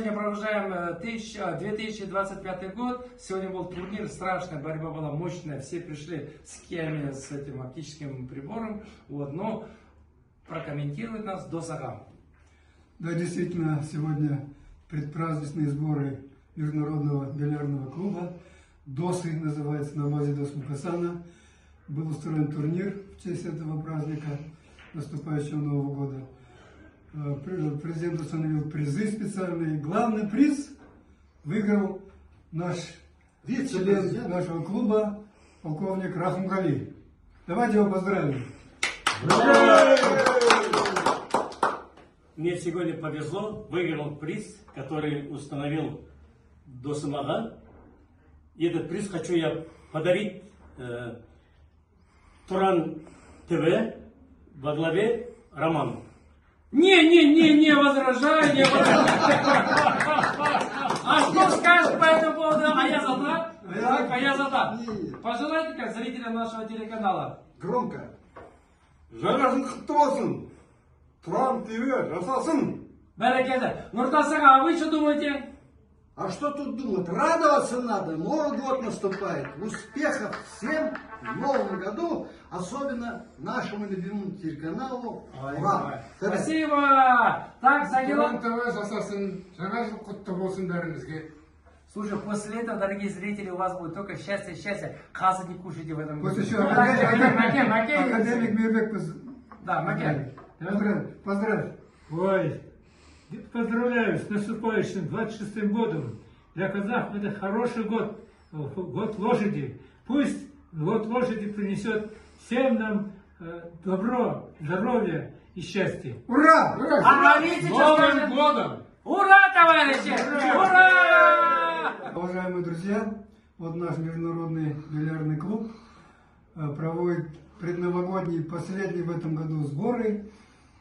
сегодня провожаем 2025 год. Сегодня был турнир, страшная борьба была, мощная. Все пришли с киями, с этим оптическим прибором. Вот, но прокомментирует нас Досагам. Да, действительно, сегодня предпраздничные сборы Международного бильярдного клуба. ДОСы называется, на базе ДОС Мукасана. Был устроен турнир в честь этого праздника, наступающего Нового года. Президент установил призы специальные. Главный приз выиграл наш член нашего клуба, полковник Рахм Гали. Давайте его поздравим. Мне сегодня повезло, выиграл приз, который установил Досымага. И этот приз хочу я подарить Туран ТВ во главе Роману. Не возражаю, не возражаю. А что скажешь по этому поводу? А я за да. Пожелайте как зрителям нашего телеканала. Громко. Жаңасын құтты болсын. Туран ТВ жасасын. Бәрекелді. Нуртас аға, а вы что думаете? А что тут думать? Радоваться надо. Новый год наступает. Успехов всем в новом году. Особенно нашему любимому телеканалу. Ура! Спасибо! Так, Загилон. ТВ жасасын, жаңа жыл құтты болсын бәрімізге. Слушай, после этого, дорогие зрители, у вас будет только счастье, счастье. Казы не кушайте в этом году. Вот еще Макен. академик Мирбек. Да, Макен. Поздравь. Ой, поздравляю с наступающим 26-м годом. Для казахов это хороший год, год лошади. Пусть год лошади принесет всем нам добро, здоровье и счастье. Ура! А видите, что скажет? годом! Ура, товарищи! Ура! Уважаемые друзья, вот наш международный бильярдный клуб проводит предновогодние, последние в этом году сборы.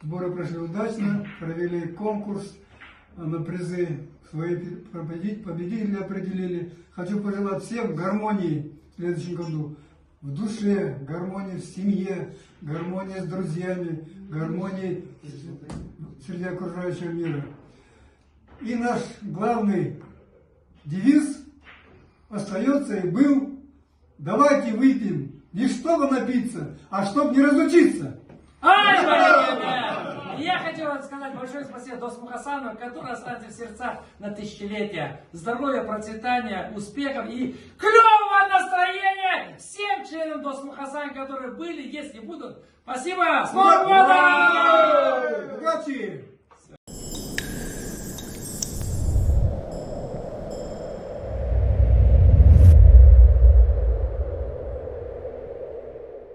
Сборы прошли удачно, провели конкурс на призы, свои победителей определили. Хочу пожелать всем гармонии в следующем году. В душе, гармонии в семье, гармонии с друзьями, гармонии среди окружающего мира. И наш главный девиз остается и был: давайте выпьем не чтобы напиться, а чтобы не разучиться. Ай, Мария! Я хочу вам сказать большое спасибо Досу Мукасану, который останется в сердцах на тысячелетия. Здоровья, процветания, успехов и клевого настроения всем членам Досу Мукасана, которые были, есть и будут. Спасибо! С Новым годом! Удачи!